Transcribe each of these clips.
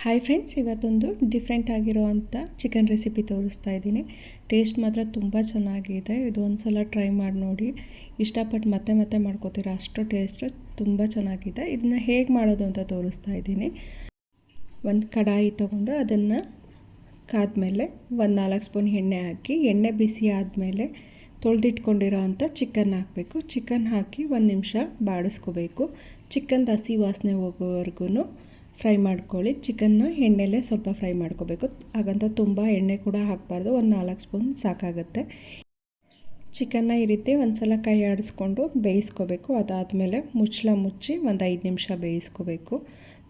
Hi friends, ಇವತ್ತೊಂದು different ಆಗಿರುವಂಥ chicken recipe ತೋರಿಸ್ತಾ ಇದ್ದೀನಿ. ಟೇಸ್ಟ್ ಮಾತ್ರ ತುಂಬ ಚೆನ್ನಾಗಿದೆ. ಇದು ಒಂದು ಸಲ ಟ್ರೈ ಮಾಡಿ ನೋಡಿ, ಇಷ್ಟಪಟ್ಟು ಮತ್ತೆ ಮತ್ತೆ ಮಾಡ್ಕೋತೀರ, ಅಷ್ಟು ಟೇಸ್ಟು ತುಂಬ ಚೆನ್ನಾಗಿದೆ. ಇದನ್ನು ಹೇಗೆ ಮಾಡೋದು ಅಂತ ತೋರಿಸ್ತಾ ಇದ್ದೀನಿ. ಒಂದು ಕಡಾಯಿ ತೊಗೊಂಡು ಅದನ್ನು ಕಾದ್ಮೇಲೆ ಒಂದು 4 ಸ್ಪೂನ್ ಎಣ್ಣೆ ಹಾಕಿ, ಎಣ್ಣೆ ಬಿಸಿ ಆದಮೇಲೆ ತೊಳೆದಿಟ್ಕೊಂಡಿರೋ ಅಂಥ ಚಿಕನ್ ಹಾಕಬೇಕು. ಚಿಕನ್ ಹಾಕಿ 1 ನಿಮಿಷ ಬಾಡಿಸ್ಕೋಬೇಕು. ಚಿಕನ್ದು ಹಸಿ ವಾಸನೆ ಹೋಗೋವರೆಗೂ ಫ್ರೈ ಮಾಡ್ಕೊಳ್ಳಿ. ಚಿಕನ್ನ ಎಣ್ಣೆಲೇ ಸ್ವಲ್ಪ ಫ್ರೈ ಮಾಡ್ಕೋಬೇಕು. ಹಾಗಂತ ತುಂಬ ಎಣ್ಣೆ ಕೂಡ ಹಾಕಬಾರ್ದು, ಒಂದು 4 ಸ್ಪೂನ್ ಸಾಕಾಗುತ್ತೆ. ಚಿಕನ್ನ ಈ ರೀತಿ ಒಂದು ಸಲ ಕೈ ಆಡಿಸ್ಕೊಂಡು ಬೇಯಿಸ್ಕೋಬೇಕು. ಅದಾದಮೇಲೆ ಮುಚ್ಚಿ ಒಂದು 5 ನಿಮಿಷ ಬೇಯಿಸ್ಕೋಬೇಕು.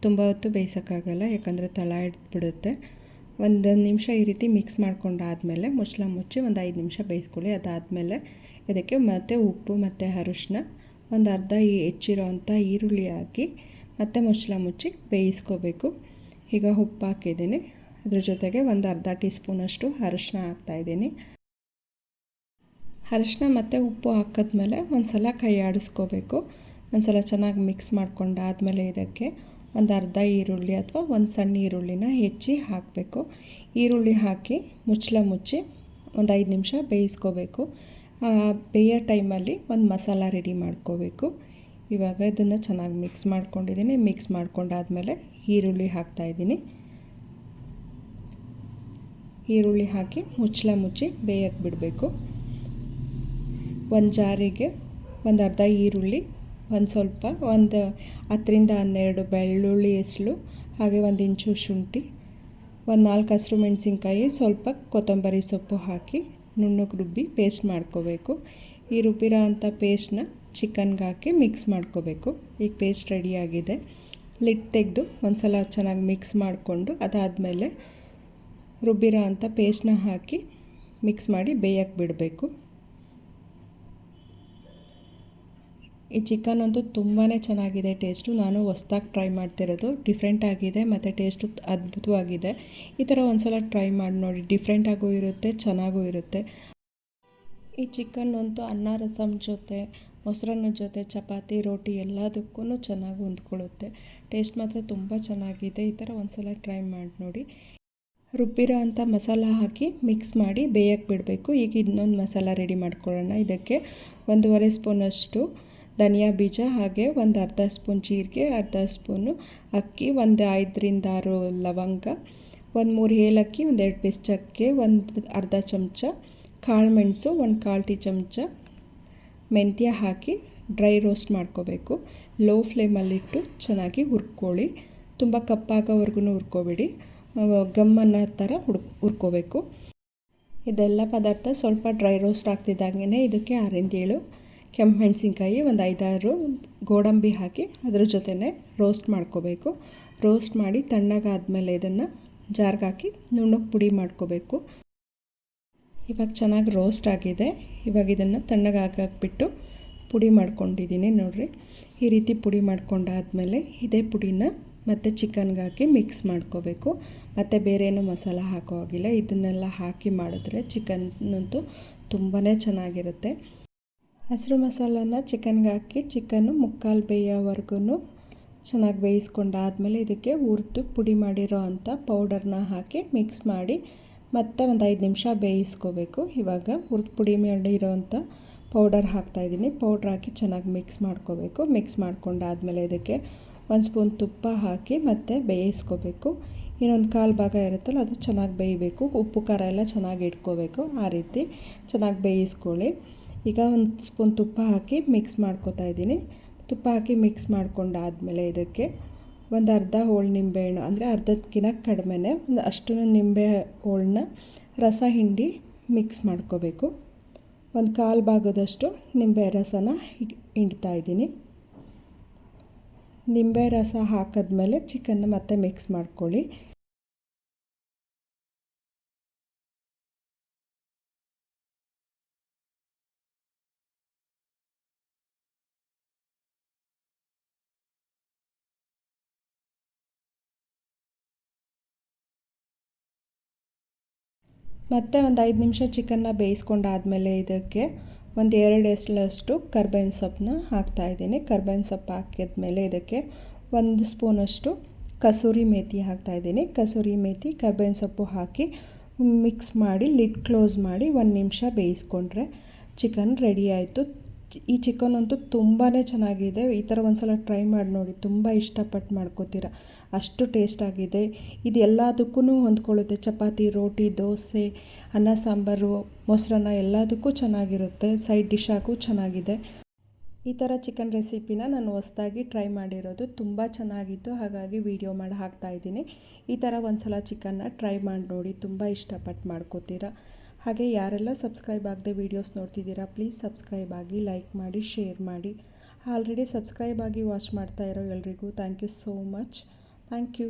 ತುಂಬ ಹೊತ್ತು ಬೇಯಿಸೋಕ್ಕಾಗಲ್ಲ, ಯಾಕಂದರೆ ತಳ ಹಿಡಿದ್ಬಿಡುತ್ತೆ. 1 ನಿಮಿಷ ಈ ರೀತಿ ಮಿಕ್ಸ್ ಮಾಡ್ಕೊಂಡಾದಮೇಲೆ ಮುಚ್ಚಿ ಒಂದು 5 ನಿಮಿಷ ಬೇಯಿಸ್ಕೊಳ್ಳಿ. ಅದಾದಮೇಲೆ ಇದಕ್ಕೆ ಮತ್ತು ಉಪ್ಪು ಮತ್ತು ಅರಿಶಿನ, ಒಂದು ಅರ್ಧ ಹೆಚ್ಚಿರೋ ಅಂಥ ಈರುಳ್ಳಿ ಹಾಕಿ ಮತ್ತು ಮುಚ್ಚಿ ಬೇಯಿಸ್ಕೋಬೇಕು. ಈಗ ಉಪ್ಪು ಹಾಕಿದ್ದೀನಿ, ಅದ್ರ ಜೊತೆಗೆ ಒಂದು ಅರ್ಧ ಟೀ ಸ್ಪೂನಷ್ಟು ಅರಿಶಿನ ಹಾಕ್ತಾಯಿದ್ದೀನಿ. ಅರಿಶಿನ ಮತ್ತು ಉಪ್ಪು ಹಾಕಿದ್ಮೇಲೆ ಒಂದು ಸಲ ಕೈ ಆಡಿಸ್ಕೋಬೇಕು. ಒಂದು ಸಲ ಚೆನ್ನಾಗಿ ಮಿಕ್ಸ್ ಮಾಡ್ಕೊಂಡಾದಮೇಲೆ ಇದಕ್ಕೆ ಒಂದು ಅರ್ಧ ಈರುಳ್ಳಿ ಅಥವಾ ಒಂದು ಸಣ್ಣ ಈರುಳ್ಳಿನ ಹೆಚ್ಚಿ ಹಾಕಬೇಕು. ಈರುಳ್ಳಿ ಹಾಕಿ ಮುಚ್ಚಿ ಒಂದು 5 ನಿಮಿಷ ಬೇಯಿಸ್ಕೋಬೇಕು. ಬೇಯೋ ಟೈಮಲ್ಲಿ ಒಂದು ಮಸಾಲ ರೆಡಿ ಮಾಡ್ಕೋಬೇಕು. ಇವಾಗ ಇದನ್ನು ಚೆನ್ನಾಗಿ ಮಿಕ್ಸ್ ಮಾಡ್ಕೊಂಡಿದ್ದೀನಿ. ಮಿಕ್ಸ್ ಮಾಡ್ಕೊಂಡಾದಮೇಲೆ ಈರುಳ್ಳಿ ಹಾಕ್ತಾಯಿದ್ದೀನಿ. ಈರುಳ್ಳಿ ಹಾಕಿ ಮುಚ್ಚಿ ಬೇಯಕ್ಕೆ ಬಿಡಬೇಕು. ಒಂದು ಜಾರಿಗೆ ಒಂದು ಅರ್ಧ ಈರುಳ್ಳಿ, ಒಂದು 10ರಿಂದ 12 ಬೆಳ್ಳುಳ್ಳಿ ಹೆಸಳು, ಹಾಗೆ 1 ಇಂಚು ಶುಂಠಿ, ಒಂದು 4 ಹಸಿರು ಮೆಣಸಿನ್ಕಾಯಿ, ಸ್ವಲ್ಪ ಕೊತ್ತಂಬರಿ ಸೊಪ್ಪು ಹಾಕಿ ನುಣ್ಣಗೆ ರುಬ್ಬಿ ಪೇಸ್ಟ್ ಮಾಡ್ಕೋಬೇಕು. ಈ ರುಬ್ಬಿರೋ ಅಂಥ ಪೇಸ್ಟ್ನ ಚಿಕನ್ಗೆ ಹಾಕಿ ಮಿಕ್ಸ್ ಮಾಡ್ಕೋಬೇಕು. ಈಗ ಪೇಸ್ಟ್ ರೆಡಿಯಾಗಿದೆ. ಲಿಡ್ ತೆಗೆದು ಒಂದು ಸಲ ಚೆನ್ನಾಗಿ ಮಿಕ್ಸ್ ಮಾಡಿಕೊಂಡು ಅದಾದಮೇಲೆ ರುಬ್ಬಿರೋ ಅಂಥ ಪೇಸ್ಟ್ನ ಹಾಕಿ ಮಿಕ್ಸ್ ಮಾಡಿ ಬೇಯಕ್ಕೆ ಬಿಡಬೇಕು. ಈ ಚಿಕನ್ ಅಂತೂ ತುಂಬಾ ಚೆನ್ನಾಗಿದೆ ಟೇಸ್ಟು. ನಾನು ಹೊಸ್ದಾಗಿ ಟ್ರೈ ಮಾಡ್ತಿರೋದು, ಡಿಫ್ರೆಂಟ್ ಆಗಿದೆ ಮತ್ತು ಟೇಸ್ಟು ಅದ್ಭುತವಾಗಿದೆ. ಈ ಥರ ಒಂದು ಸಲ ಟ್ರೈ ಮಾಡಿ ನೋಡಿ, ಡಿಫ್ರೆಂಟಾಗೂ ಇರುತ್ತೆ, ಚೆನ್ನಾಗೂ ಇರುತ್ತೆ. ಈ ಚಿಕನ್ ಅಂತೂ ಅನ್ನ ರಸಮ್ ಜೊತೆ, ಮೊಸರನ್ನ ಜೊತೆ, ಚಪಾತಿ, ರೋಟಿ ಎಲ್ಲದಕ್ಕೂ ಚೆನ್ನಾಗಿ ಹೊಂದ್ಕೊಳ್ಳುತ್ತೆ. ಟೇಸ್ಟ್ ಮಾತ್ರ ತುಂಬ ಚೆನ್ನಾಗಿದೆ. ಈ ಥರ ಒಂದು ಸಲ ಟ್ರೈ ಮಾಡಿ ನೋಡಿ. ರುಬ್ಬಿರೋ ಅಂಥ ಮಸಾಲ ಹಾಕಿ ಮಿಕ್ಸ್ ಮಾಡಿ ಬೇಯಕ್ಕೆ ಬಿಡಬೇಕು. ಈಗ ಇನ್ನೊಂದು ಮಸಾಲ ರೆಡಿ ಮಾಡ್ಕೊಳ್ಳೋಣ. ಇದಕ್ಕೆ 1.5 ಸ್ಪೂನಷ್ಟು ಧನಿಯಾ ಬೀಜ, ಹಾಗೆ ಒಂದು ಅರ್ಧ ಸ್ಪೂನ್ ಜೀರಿಗೆ, ಅರ್ಧ ಸ್ಪೂನು ಅಕ್ಕಿ, ಒಂದು 5ರಿಂದ 6 ಲವಂಗ, ಒಂದು 3 ಏಲಕ್ಕಿ, ಒಂದು 2 ಪೀಸ್ ಚಕ್ಕೆ, ಒಂದು ಅರ್ಧ ಚಮಚ ಕಾಳು ಮೆಣಸು, ಒಂದು 1/4 ಟೀ ಚಮಚ ಮೆಂತ್ಯ ಹಾಕಿ ಡ್ರೈ ರೋಸ್ಟ್ ಮಾಡ್ಕೋಬೇಕು. ಲೋ ಫ್ಲೇಮಲ್ಲಿಟ್ಟು ಚೆನ್ನಾಗಿ ಹುರ್ಕೊಳ್ಳಿ. ತುಂಬ ಕಪ್ಪಾಗೋವರೆಗೂ ಹುರ್ಕೋಬೇಡಿ, ಗಮ್ಮನ್ನ ಥರ ಹುರ್ಕೋಬೇಕು. ಇದೆಲ್ಲ ಪದಾರ್ಥ ಸ್ವಲ್ಪ ಡ್ರೈ ರೋಸ್ಟ್ ಆಗ್ತಿದ್ದಂಗೆ ಇದಕ್ಕೆ 6ರಿಂದ 7 ಕೆಂಪು ಮೆಣಸಿನ್ಕಾಯಿ, ಒಂದು 5-6 ಗೋಡಂಬಿ ಹಾಕಿ ಅದ್ರ ಜೊತೆನೇ ರೋಸ್ಟ್ ಮಾಡ್ಕೋಬೇಕು. ರೋಸ್ಟ್ ಮಾಡಿ ತಣ್ಣಗಾದ್ಮೇಲೆ ಇದನ್ನು ಜಾರ್ಗೆ ಹಾಕಿ ನುಣ್ಣಗೆ ಪುಡಿ ಮಾಡ್ಕೋಬೇಕು. ಇವಾಗ ಚೆನ್ನಾಗಿ ರೋಸ್ಟ್ ಆಗಿದೆ. ಇವಾಗ ಇದನ್ನು ತಣ್ಣಗಾಕಿಬಿಟ್ಟು ಪುಡಿ ಮಾಡ್ಕೊಂಡಿದ್ದೀನಿ ನೋಡಿರಿ. ಈ ರೀತಿ ಪುಡಿ ಮಾಡ್ಕೊಂಡಾದಮೇಲೆ ಇದೇ ಪುಡಿನ ಮತ್ತು ಚಿಕನ್ಗೆ ಹಾಕಿ ಮಿಕ್ಸ್ ಮಾಡ್ಕೋಬೇಕು. ಮತ್ತು ಬೇರೇನೂ ಮಸಾಲ ಹಾಕೋ ಹಾಗಿಲ್ಲ. ಇದನ್ನೆಲ್ಲ ಹಾಕಿ ಮಾಡಿದ್ರೆ ಚಿಕನ್ನಂತೂ ತುಂಬಾ ಚೆನ್ನಾಗಿರುತ್ತೆ. ಹಸಿರು ಮಸಾಲನ ಚಿಕನ್ಗೆ ಹಾಕಿ ಚಿಕನ್ನು ಮುಕ್ಕಾಲು ಬೇಯೋವರೆಗೂ ಚೆನ್ನಾಗಿ ಬೇಯಿಸ್ಕೊಂಡಾದಮೇಲೆ ಇದಕ್ಕೆ ಹುರಿದು ಪುಡಿ ಮಾಡಿರೋ ಅಂಥ ಪೌಡರ್ನ ಹಾಕಿ ಮಿಕ್ಸ್ ಮಾಡಿ ಮತ್ತು ಒಂದು 5 ನಿಮಿಷ ಬೇಯಿಸ್ಕೋಬೇಕು. ಇವಾಗ ಹುರಿದು ಪುಡಿ ಮಾಡಿರೋವಂಥ ಪೌಡರ್ ಹಾಕ್ತಾಯಿದ್ದೀನಿ. ಪೌಡ್ರ್ ಹಾಕಿ ಚೆನ್ನಾಗಿ ಮಿಕ್ಸ್ ಮಾಡ್ಕೋಬೇಕು. ಮಿಕ್ಸ್ ಮಾಡ್ಕೊಂಡಾದಮೇಲೆ ಇದಕ್ಕೆ 1 ಸ್ಪೂನ್ ತುಪ್ಪ ಹಾಕಿ ಮತ್ತು ಬೇಯಿಸ್ಕೋಬೇಕು. ಇನ್ನೊಂದು 1/4 ಭಾಗ ಇರುತ್ತಲ್ಲ, ಅದು ಚೆನ್ನಾಗಿ ಬೇಯಬೇಕು. ಉಪ್ಪು ಖಾರ ಎಲ್ಲ ಚೆನ್ನಾಗಿ ಇಟ್ಕೋಬೇಕು. ಆ ರೀತಿ ಚೆನ್ನಾಗಿ ಬೇಯಿಸ್ಕೊಳ್ಳಿ. ಈಗ 1 ಸ್ಪೂನ್ ತುಪ್ಪ ಹಾಕಿ ಮಿಕ್ಸ್ ಮಾಡ್ಕೋತಾ ಇದ್ದೀನಿ. ತುಪ್ಪ ಹಾಕಿ ಮಿಕ್ಸ್ ಮಾಡ್ಕೊಂಡಾದಮೇಲೆ ಇದಕ್ಕೆ ಒಂದು ಅರ್ಧ ಹೋಳು ನಿಂಬೆಹಣ್ಣು, ಅಂದರೆ ಅರ್ಧಕ್ಕಿಂತ ಕಡಿಮೆನೇ ಅಷ್ಟು ನಿಂಬೆ ಹೋಳನ್ನ ರಸ ಹಿಂಡಿ ಮಿಕ್ಸ್ ಮಾಡ್ಕೋಬೇಕು. ಒಂದು 1/4 ಭಾಗದಷ್ಟು ನಿಂಬೆ ರಸನ ಹಿಂಡ್ತಾಯಿದ್ದೀನಿ. ನಿಂಬೆ ರಸ ಹಾಕಿದ್ಮೇಲೆ ಚಿಕನ್ನ ಮತ್ತೆ ಮಿಕ್ಸ್ ಮಾಡ್ಕೊಳ್ಳಿ. ಮತ್ತು ಒಂದು 5 ನಿಮಿಷ ಚಿಕನ್ನ ಬೇಯಿಸ್ಕೊಂಡಾದಮೇಲೆ ಇದಕ್ಕೆ ಒಂದು 2 ಎಸಳಷ್ಟು ಕರ್ಬೇವಿನ ಸೊಪ್ಪನ್ನ ಹಾಕ್ತಾಯಿದ್ದೀನಿ. ಕರ್ಬೇವಿನ ಸೊಪ್ಪು ಹಾಕಿದ್ಮೇಲೆ ಇದಕ್ಕೆ 1 ಸ್ಪೂನಷ್ಟು ಕಸೂರಿ ಮೇಥಿ ಹಾಕ್ತಾಯಿದ್ದೀನಿ. ಕಸೂರಿ ಮೇಥಿ, ಕರ್ಬೇವಿನ ಸೊಪ್ಪು ಹಾಕಿ ಮಿಕ್ಸ್ ಮಾಡಿ ಲಿಡ್ ಕ್ಲೋಸ್ ಮಾಡಿ 1 ನಿಮಿಷ ಬೇಯಿಸ್ಕೊಂಡ್ರೆ ಚಿಕನ್ ರೆಡಿ ಆಯಿತು. ಈ ಚಿಕನ್ ಅಂತೂ ತುಂಬಾ ಚೆನ್ನಾಗಿದೆ. ಈ ಥರ ಒಂದು ಸಲ ಟ್ರೈ ಮಾಡಿ ನೋಡಿ, ತುಂಬ ಇಷ್ಟಪಟ್ಟು ಮಾಡ್ಕೋತೀರ, ಅಷ್ಟು ಟೇಸ್ಟಾಗಿದೆ. ಇದು ಎಲ್ಲದಕ್ಕೂ ಹೊಂದ್ಕೊಳ್ಳುತ್ತೆ. ಚಪಾತಿ, ರೋಟಿ, ದೋಸೆ, ಅನ್ನ ಸಾಂಬಾರು, ಮೊಸರನ್ನ ಎಲ್ಲದಕ್ಕೂ ಚೆನ್ನಾಗಿರುತ್ತೆ. ಸೈಡ್ ಡಿಶ್ ಆಗೂ ಚೆನ್ನಾಗಿದೆ. ಈ ಥರ ಚಿಕನ್ ರೆಸಿಪಿನ ನಾನು ಹೊಸ್ದಾಗಿ ಟ್ರೈ ಮಾಡಿರೋದು, ತುಂಬ ಚೆನ್ನಾಗಿತ್ತು, ಹಾಗಾಗಿ ವಿಡಿಯೋ ಮಾಡಿ ಹಾಕ್ತಾಯಿದ್ದೀನಿ. ಈ ಥರ ಒಂದು ಸಲ ಚಿಕನ್ನ ಟ್ರೈ ಮಾಡಿ ನೋಡಿ, ತುಂಬ ಇಷ್ಟಪಟ್ಟು ಮಾಡ್ಕೋತೀರಾ. ಹಾಗೆ ಯಾರೆಲ್ಲ ಸಬ್ಸ್ಕ್ರೈಬ್ ಆಗದೆ ವೀಡಿಯೋಸ್ ನೋಡ್ತಿದ್ದೀರಾ, ಪ್ಲೀಸ್ ಸಬ್ಸ್ಕ್ರೈಬ್ ಆಗಿ, ಲೈಕ್ ಮಾಡಿ, ಶೇರ್ ಮಾಡಿ. ಆಲ್ರೆಡಿ ಸಬ್ಸ್ಕ್ರೈಬ್ ಆಗಿ ವಾಚ್ ಮಾಡ್ತಾ ಇರೋ ಎಲ್ರಿಗೂ thank you so much. Thank you.